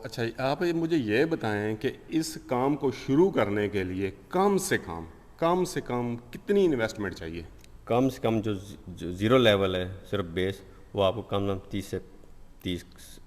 अच्छा, आप मुझे ये बताएं कि इस काम को शुरू करने के लिए कम से कम कितनी इन्वेस्टमेंट चाहिए? कम से कम जो ज़ीरो लेवल है सिर्फ बेस, वो आपको कम से कम 30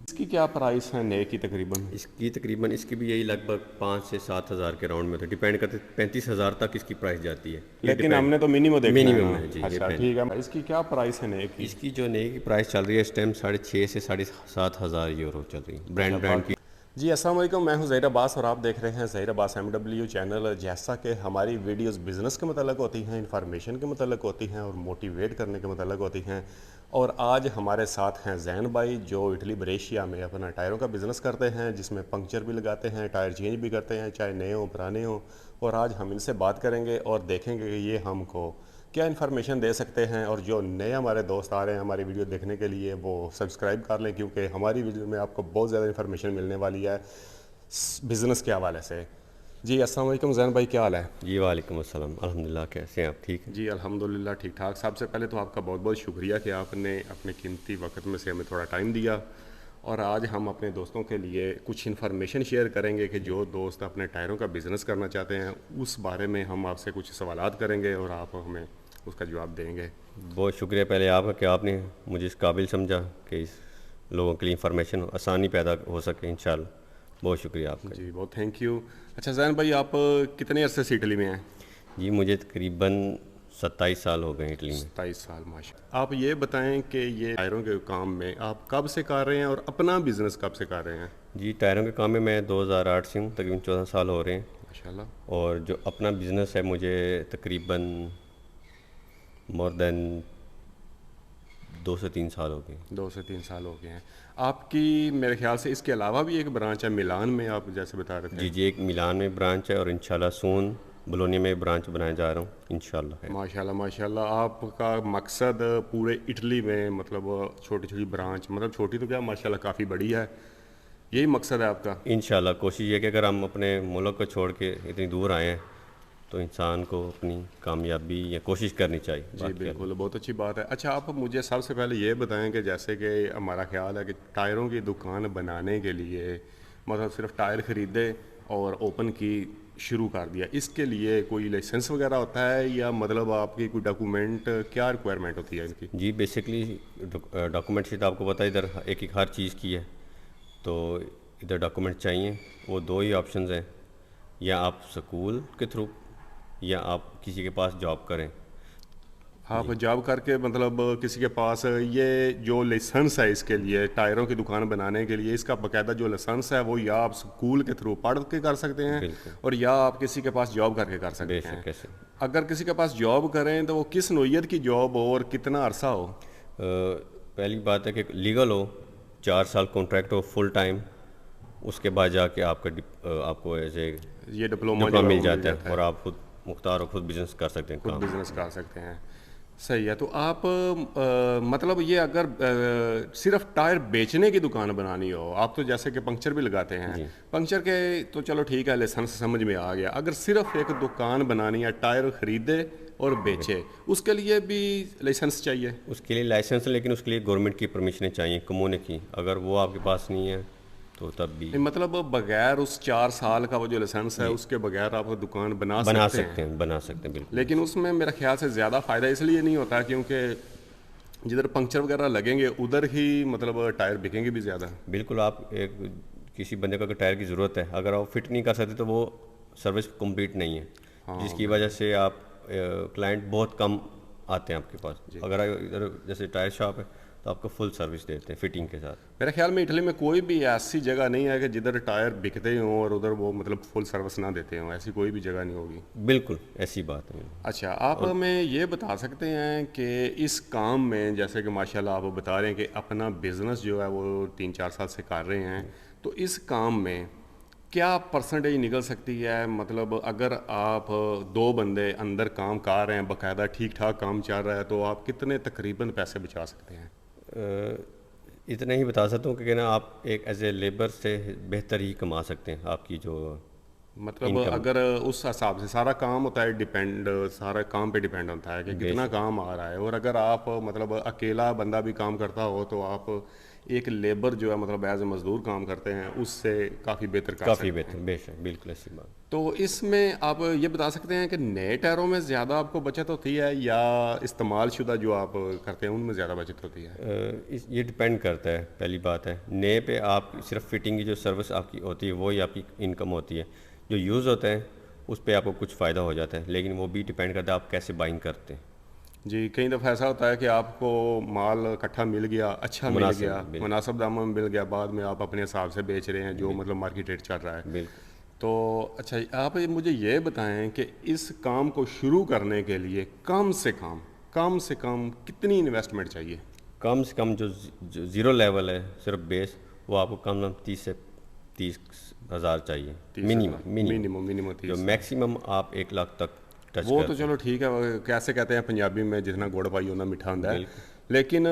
इसकी क्या प्राइस है नए की तकरीबन? इसकी भी यही लगभग 5 से 7 हज़ार के राउंड में, तो डिपेंड करते 35 हज़ार तक इसकी प्राइस जाती है। ये लेकिन डिपेंड हमने तो मिनिमम देखना है ना। मिनिमम है जी, ये अच्छा पेन। ठीक है, इसकी क्या प्राइस है नए की? इसकी जो नई की प्राइस चल रही है इस टाइम 6.5 से 7.5 हज़ार यूरो चल रही है, अच्छा ब्रांड की। जी, अस्सलाम वालेकुम। मैं हूं ज़हीर अब्बास और आप देख रहे हैं ज़हीर अब्बास MW चैनल। जैसा कि हमारी वीडियोस बिज़नेस के मतलब होती हैं, इंफॉर्मेशन के मतलब होती हैं और मोटिवेट करने के मतलब होती हैं। और आज हमारे साथ हैं जैन भाई, जो इटली ब्रेशिया में अपना टायरों का बिज़नेस करते हैं, जिसमें पंक्चर भी लगाते हैं, टायर चेंज भी करते हैं, चाहे नए हो पुराने हो। और आज हम इनसे बात करेंगे और देखेंगे कि ये हमको क्या इन्फॉर्मेशन दे सकते हैं। और जो नए हमारे दोस्त आ रहे हैं हमारी वीडियो देखने के लिए, वो सब्सक्राइब कर लें, क्योंकि हमारी वीडियो में आपको बहुत ज़्यादा इन्फॉर्मेशन मिलने वाली है बिज़नेस के हवाले से। जी अस्सलाम वालेकुम जैन भाई, क्या हाल है? जी वालेकुम अस्सलाम, अल्हम्दुलिल्लाह। कैसे हैं आप? ठीक हैं? जी अल्हम्दुलिल्लाह ठीक ठाक। सबसे पहले तो आपका बहुत बहुत शुक्रिया कि आपने अपने कीमती वक्त में से हमें थोड़ा टाइम दिया। और आज हम अपने दोस्तों के लिए कुछ इन्फॉर्मेशन शेयर करेंगे कि जो दोस्त अपने टायरों का बिज़नेस करना चाहते हैं, उस बारे में हम आपसे कुछ सवालात करेंगे और आप हमें उसका जवाब देंगे। बहुत शुक्रिया पहले आपका कि आपने मुझे इस काबिल समझा कि इस लोगों के लिए इंफॉर्मेशन आसानी पैदा हो सके इंशाल्लाह। बहुत शुक्रिया आपका। जी बहुत थैंक यू। अच्छा जैन भाई, आप कितने अरसे से इटली में हैं? जी मुझे तकरीबन 27 साल हो गए इटली में। 27 साल, माशा। आप ये बताएं कि ये टायरों के काम में आप कब से कर रहे हैं और अपना बिज़नेस कब से कर रहे हैं? जी टायरों के काम में मैं 2008 से हूँ, तकरीबन 14 साल हो रहे हैं। माशाल्लाह। और जो अपना बिज़नेस है मुझे तकरीबन मोर देन 2 से 3 साल हो गए। 2 से 3 साल हो गए हैं। आपकी मेरे ख्याल से इसके अलावा भी एक ब्रांच है मिलान में, आप जैसे बता रहे जी थे। जी, एक मिलान में ब्रांच है और इंशाल्लाह सून बोलोनिया में ब्रांच बनाने जा रहा हूँ इंशाल्लाह है। माशाल्लाह माशाल्लाह। आपका मकसद पूरे इटली में, मतलब छोटी छोटी ब्रांच, मतलब छोटी तो क्या, माशाल्लाह काफ़ी बड़ी है, यही मकसद है आपका? इंशाल्लाह कोशिश है कि अगर हम अपने मुल्क को छोड़ के इतनी दूर आए हैं तो इंसान को अपनी कामयाबी या कोशिश करनी चाहिए। जी बाकी बिल्कुल, बहुत अच्छी बात है। अच्छा, आप मुझे सबसे पहले ये बताएं कि जैसे कि हमारा ख्याल है कि टायरों की दुकान बनाने के लिए, मतलब सिर्फ टायर ख़रीदे और ओपन की, शुरू कर दिया, इसके लिए कोई लाइसेंस वगैरह होता है या मतलब आपकी कोई डॉक्यूमेंट, क्या रिक्वायरमेंट होती है इनकी? जी बेसिकली डॉक्यूमेंट शीट आपको पता है इधर एक एक हर चीज़ की है, तो इधर डॉक्यूमेंट चाहिए। वो दो ही ऑप्शंस हैं, या आप स्कूल के थ्रू या आप किसी के पास जॉब करें। आप जॉब करके, मतलब किसी के पास ये जो लाइसेंस है इसके लिए, टायरों की दुकान बनाने के लिए, इसका बाकायदा जो लाइसेंस है वो या आप स्कूल के थ्रू पढ़ के कर सकते हैं बिल्कुल, और या आप किसी के पास जॉब करके कर सकते हैं। बेशक कैसे। अगर किसी के पास जॉब करें तो वो किस नौइयत की जॉब हो और कितना अरसा हो? पहली बात है कि लीगल हो, 4 साल कॉन्ट्रैक्ट हो फुल टाइम, उसके बाद जाके आपको ऐसे ये डिप्लोमा डिप्लोमा जो है मिल वो मिल जाता है जाता और है, आप खुद मुख्तार और खुद बिजनेस कर सकते हैं खुद काम। बिजनेस कर सकते हैं। सही है। तो आप मतलब ये अगर सिर्फ टायर बेचने की दुकान बनानी हो, आप तो जैसे कि पंक्चर भी लगाते हैं, जी पंक्चर के तो चलो ठीक है, लाइसेंस समझ में आ गया। अगर सिर्फ एक दुकान बनानी है, टायर खरीदे और बेचे, उसके लिए भी लाइसेंस चाहिए? उसके लिए लाइसेंस है, लेकिन उसके लिए गवर्नमेंट की परमिशनें चाहिए, कमोने की। अगर वो आपके पास नहीं है तो तब भी नहीं, मतलब बगैर उस 4 साल का वो जो लाइसेंस है, जी उसके बगैर आप दुकान बना सकते हैं। बना सकते हैं बिल्कुल। लेकिन उसमें मेरा ख्याल से ज़्यादा फ़ायदा इसलिए नहीं होता क्योंकि जिधर पंक्चर वगैरह लगेंगे उधर ही मतलब टायर बिकेंगे भी ज़्यादा। बिल्कुल, आप एक किसी बंदे को अगर टायर की ज़रूरत है, अगर आप फिट नहीं कर सकते तो वो सर्विस कंप्लीट नहीं है, हाँ जिसकी वजह से आप क्लाइंट बहुत कम आते हैं आपके पास। जी। अगर इधर जैसे टायर शॉप है तो आपको फुल सर्विस देते हैं फिटिंग के साथ। मेरे ख्याल में इटली में कोई भी ऐसी जगह नहीं है कि जिधर टायर बिकते हों और उधर वो मतलब फुल सर्विस ना देते हों, ऐसी कोई भी जगह नहीं होगी। बिल्कुल ऐसी बात है। अच्छा, आप हमें ये बता सकते हैं कि इस काम में, जैसे कि माशाल्लाह आप बता रहे हैं कि अपना बिजनेस जो है वो 3-4 साल से कर रहे हैं, तो इस काम में क्या परसेंटेज निकल सकती है? मतलब अगर आप 2 बंदे अंदर काम कर रहे हैं, बाकायदा ठीक ठाक काम चल रहा है, तो आप कितने तकरीबन पैसे बचा सकते हैं? इतना ही बता सकता हूँ कि ना आप एक एज ए लेबर से बेहतर ही कमा सकते हैं। आपकी जो मतलब इनकम अगर उस हिसाब से सारा काम होता है, डिपेंड, सारा काम पे डिपेंड होता है कि कितना बेस काम आ रहा है। और अगर आप मतलब अकेला बंदा भी काम करता हो तो आप एक लेबर जो है मतलब एज ए मजदूर काम करते हैं उससे काफ़ी बेहतर कर काफ़ी सकते हैं। बेहतर, बेशक, बिल्कुल ऐसी बात। तो इसमें आप ये बता सकते हैं कि नए टायरों में ज़्यादा आपको बचत होती है या इस्तेमाल शुदा जो आप करते हैं उनमें ज़्यादा बचत होती है? ये डिपेंड करता है, पहली बात है नए पे आप सिर्फ फिटिंग की जो सर्विस आपकी होती है वही आपकी इनकम होती है, जो यूज़ होते हैं उस पे आपको कुछ फ़ायदा हो जाता है, लेकिन वो भी डिपेंड करता है आप कैसे बाइंग करते हैं। जी, कई दफ़ा ऐसा होता है कि आपको माल इकट्ठा मिल गया, अच्छा मिल मुनासिब, गया, बिल्कुल। मुनासिब दामों में मिल गया, बाद में आप अपने हिसाब से बेच रहे हैं जो मतलब मार्केट रेट चल रहा है। बिल्कुल। तो अच्छा, आप मुझे ये बताएं कि इस काम को शुरू करने के लिए कम से कम कितनी इन्वेस्टमेंट चाहिए? कम से कम जो ज़ीरो लेवल है सिर्फ बेस, वो आपको कम से कम 30 हज़ार चाहिए, 30,000 मिनिमम। मिनिमम जो 30। मैक्सिमम आप 1 लाख तक टच वो तो करते चलो ठीक है, वो कैसे कहते हैं पंजाबी में, जितना गुड़ पाई उतना मीठा होता है। बिल्कुल। लेकिन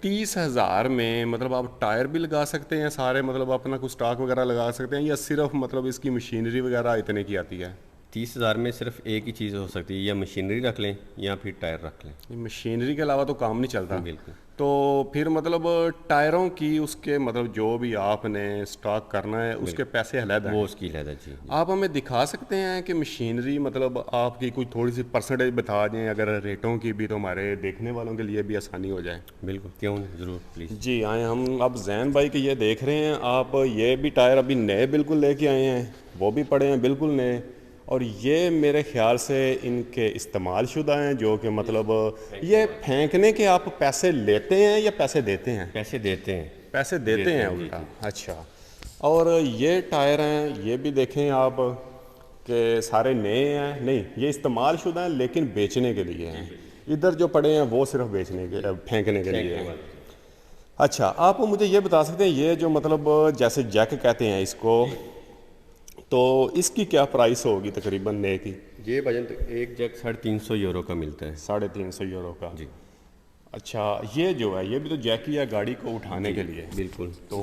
30,000 में मतलब आप टायर भी लगा सकते हैं सारे, मतलब अपना कुछ स्टॉक वगैरह लगा सकते हैं, या सिर्फ मतलब इसकी मशीनरी वगैरह इतने की आती है? 30 हज़ार में सिर्फ एक ही चीज़ हो सकती है, या मशीनरी रख लें या फिर टायर रख लें। ये मशीनरी के अलावा तो काम नहीं चलता। बिल्कुल। तो फिर मतलब टायरों की उसके मतलब जो भी आपने स्टॉक करना है उसके पैसे अलग हैं। वो उसकी लहदा जी। आप हमें दिखा सकते हैं कि मशीनरी मतलब आपकी कुछ थोड़ी सी परसेंटेज बता दें अगर रेटों की भी, तो हमारे देखने वालों के लिए भी आसानी हो जाए। बिल्कुल, क्यों नहीं, ज़रूर, प्लीज़। जी आए हम अब जैन भाई के ये देख रहे हैं आप, ये भी टायर अभी नए बिल्कुल लेके आए हैं, वो भी पड़े हैं बिल्कुल नए, और ये मेरे ख्याल से इनके इस्तेमाल शुदा हैं, जो कि मतलब ये फेंकने के आप पैसे लेते हैं या पैसे देते हैं? पैसे देते हैं। पैसे देते हैं जी, उल्टा, अच्छा। और ये टायर हैं, ये भी देखें आप कि सारे नए हैं, नहीं ये इस्तेमाल शुदा हैं लेकिन बेचने के लिए हैं। इधर जो पड़े हैं वो सिर्फ बेचने के, फेंकने के लिए हैं। अच्छा, आप मुझे ये बता सकते हैं ये जो मतलब जैसे जैक कहते हैं इसको, तो इसकी क्या प्राइस होगी तकरीबन नए की? ये वजन तो एक जैक 350 यूरो का मिलता है। 350 यूरो का। जी। अच्छा, ये जो है ये भी तो जैक ही है गाड़ी को उठाने के लिए? बिल्कुल। तो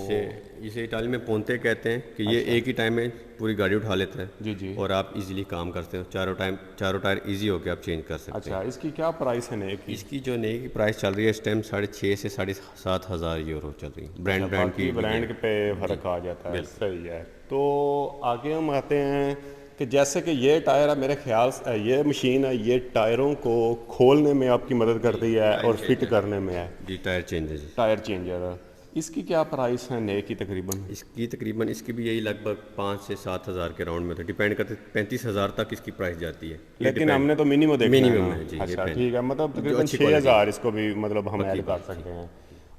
इसे इटाली में पोंते कहते हैं कि ये एक ही टाइम में पूरी गाड़ी उठा लेता है। जी जी। और आप इजीली काम करते हो, चारों टायर इजी होकर आप चेंज कर सकते हैं। अच्छा, इसकी क्या प्राइस है नए की? इसकी जो नई की प्राइस चल रही है इस टाइम 6,500 से 7,500 यूरो चल रही है। ब्रांड की ब्रांड पे फर्क आ जाता है, सही है। तो आगे हम आते हैं कि जैसे कि ये टायर है, मेरे ख्याल से ये मशीन है, ये टायरों को खोलने में आपकी मदद करती है और फिट करने में है। जी, टायर चेंज है जी। टायर चेंजर, इसकी क्या प्राइस है नए की तकरीबन? इसकी भी यही लगभग 5 से 7,000 के राउंड में, तो डिपेंड करते 35,000 तक इसकी प्राइस जाती है। लेकिन हमने तो मिनिमम देखना मिनिमम है है जी। अच्छा ठीक है, मतलब तकरीबन अच्छी quality 6,000 इसको भी मतलब हम ऐड कर सकते हैं।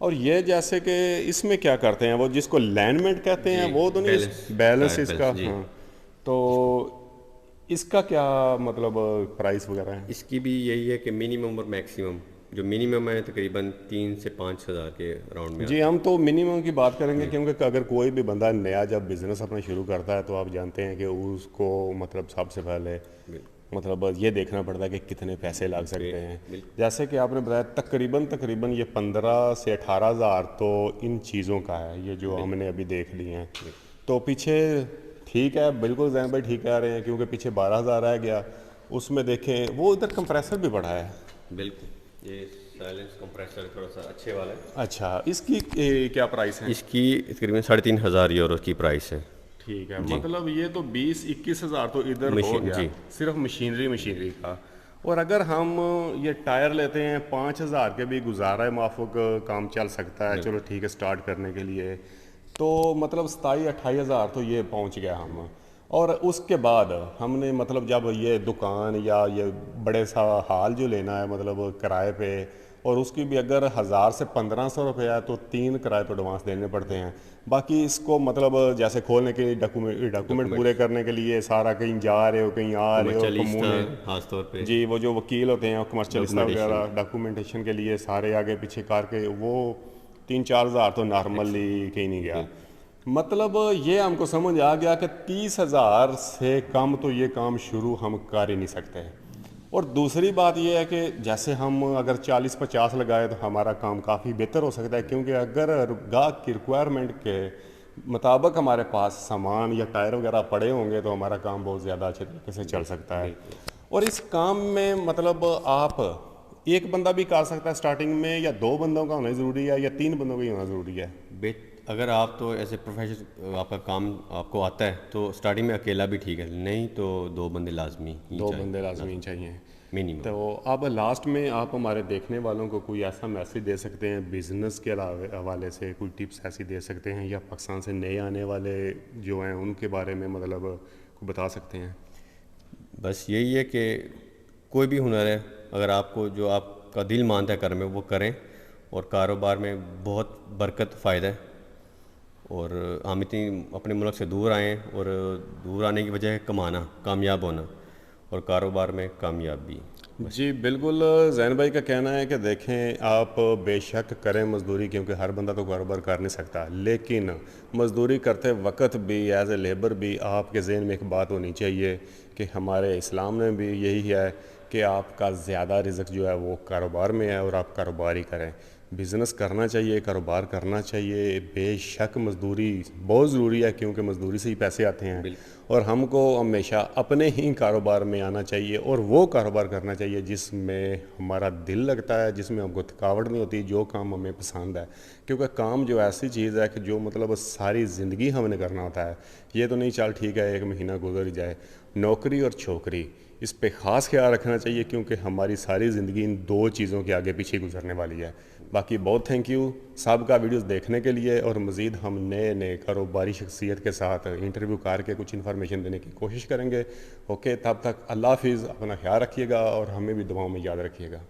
और ये जैसे कि इसमें क्या करते हैं, वो जिसको लाइनमेंट कहते हैं, वो तो नहीं, बैलेंस इसका, हाँ। तो इसका क्या मतलब प्राइस वगैरह है? इसकी भी यही है कि मिनिमम और मैक्सिमम, जो मिनिमम है तकरीबन 3 से 5,000 के राउंड में। जी, हम तो मिनिमम की बात करेंगे क्योंकि अगर कोई भी बंदा नया जब बिज़नेस अपना शुरू करता है तो आप जानते हैं कि उसको मतलब सबसे पहले मतलब ये देखना पड़ता है कि कितने पैसे लग सकते हैं। जैसे कि आपने बताया तकरीबन ये 15 से 18,000 तो इन चीज़ों का है, ये जो हमने अभी देख लिए हैं। तो पीछे ठीक है, बिल्कुल जैन भाई ठीक कह रहे हैं, क्योंकि पीछे 12,000 रह गया, उसमें देखें वो इधर कंप्रेसर भी बढ़ा है। बिल्कुल, ये साइलेंस कंप्रेसर थोड़ा सा अच्छे वाला है। अच्छा, इसकी क्या प्राइस है? इसकी तकरीबन 3,500 यूरो की प्राइस है। ठीक है, मतलब ये तो 20-21 हज़ार तो इधर हो गया जी। सिर्फ मशीनरी का। और अगर हम ये टायर लेते हैं 5,000 के भी गुजारा है, माफक काम चल सकता है, चलो ठीक है स्टार्ट करने के लिए, तो मतलब 27-28 हज़ार तो ये पहुंच गया हम। और उसके बाद हमने मतलब जब ये दुकान या ये बड़े सा हाल जो लेना है मतलब किराए पे, और उसकी भी अगर 1,000 से 1,500 रुपया है तो 3 किराए तो एडवांस देने पड़ते हैं। बाकी इसको मतलब जैसे खोलने के डॉक्यूमेंट पूरे करने के लिए सारा कहीं जा रहे हो कहीं आ रहे हो कमूने, खासतौर पे जी वो जो वकील होते हैं कमर्शियलिस्ट वगैरह डॉक्यूमेंटेशन के लिए सारे आगे पीछे करके वो 3-4 हज़ार तो नॉर्मली कहीं नहीं गया। मतलब ये हमको समझ आ गया कि 30,000 से कम तो ये काम शुरू हम कर ही नहीं सकते। और दूसरी बात ये है कि जैसे हम अगर 40-50 लगाए तो हमारा काम काफ़ी बेहतर हो सकता है, क्योंकि अगर गाहक की रिक्वायरमेंट के मुताबिक हमारे पास सामान या टायर वगैरह पड़े होंगे तो हमारा काम बहुत ज़्यादा अच्छे तरीके से चल सकता है। और इस काम में मतलब आप एक बंदा भी कर सकता है स्टार्टिंग में, या 2 बंदों का होना ज़रूरी है, या 3 बंदों का ही होना ज़रूरी है? अगर आप तो ऐसे प्रोफेशन आपका काम आपको आता है तो स्टार्टिंग में अकेला भी ठीक है, नहीं तो 2 बंदे लाजमी ही 2 चाहिए, बंदे लाजमी चाहिए। मिनिमम। तो अब लास्ट में आप हमारे देखने वालों को कोई ऐसा मैसेज दे सकते हैं बिज़नेस के हवाले से, कोई टिप्स ऐसी दे सकते हैं, या पाकिस्तान से नए आने वाले जो हैं उनके बारे में मतलब कोई बता सकते हैं? बस यही है कि कोई भी हुनर है, अगर आपको जो आपका दिल मानता है करने में वो करें, और कारोबार में बहुत बरकत फ़ायदा है। और हम इतनी अपने मुल्क से दूर आए हैं, और दूर आने की वजह है कमाना, कामयाब होना, और कारोबार में कामयाबी। जी बिल्कुल, जैन भाई का कहना है कि देखें आप बेशक करें मज़दूरी, क्योंकि हर बंदा तो कारोबार कर नहीं सकता, लेकिन मज़दूरी करते वक्त भी एज ए लेबर भी आपके जहन में एक बात होनी चाहिए कि हमारे इस्लाम में भी यही है कि आपका ज़्यादा रिज़्क जो है वो कारोबार में है, और आप कारोबार ही करें। बिज़नेस करना चाहिए, कारोबार करना चाहिए, बेशक मज़दूरी बहुत ज़रूरी है, क्योंकि मज़दूरी से ही पैसे आते हैं, और हमको हमेशा अपने ही कारोबार में आना चाहिए, और वो कारोबार करना चाहिए जिसमें हमारा दिल लगता है, जिसमें हमको थकावट नहीं होती, जो काम हमें पसंद है। क्योंकि काम जो ऐसी चीज़ है कि जो मतलब सारी ज़िंदगी हमने करना होता है। ये तो नहीं चल ठीक है 1 महीना गुजर ही जाए। नौकरी और छोकरी, इस पे ख़ास ख्याल रखना चाहिए, क्योंकि हमारी सारी ज़िंदगी इन 2 चीज़ों के आगे पीछे गुजरने वाली है। बाकी बहुत थैंक यू साहब का वीडियोस देखने के लिए, और मज़ीद हम नए नए कारोबारी शख्सियत के साथ इंटरव्यू करके कुछ इन्फॉर्मेशन देने की कोशिश करेंगे। ओके, तब तक अल्लाह हाफिज़, अपना ख्याल रखिएगा और हमें भी दुआओं में याद रखिएगा।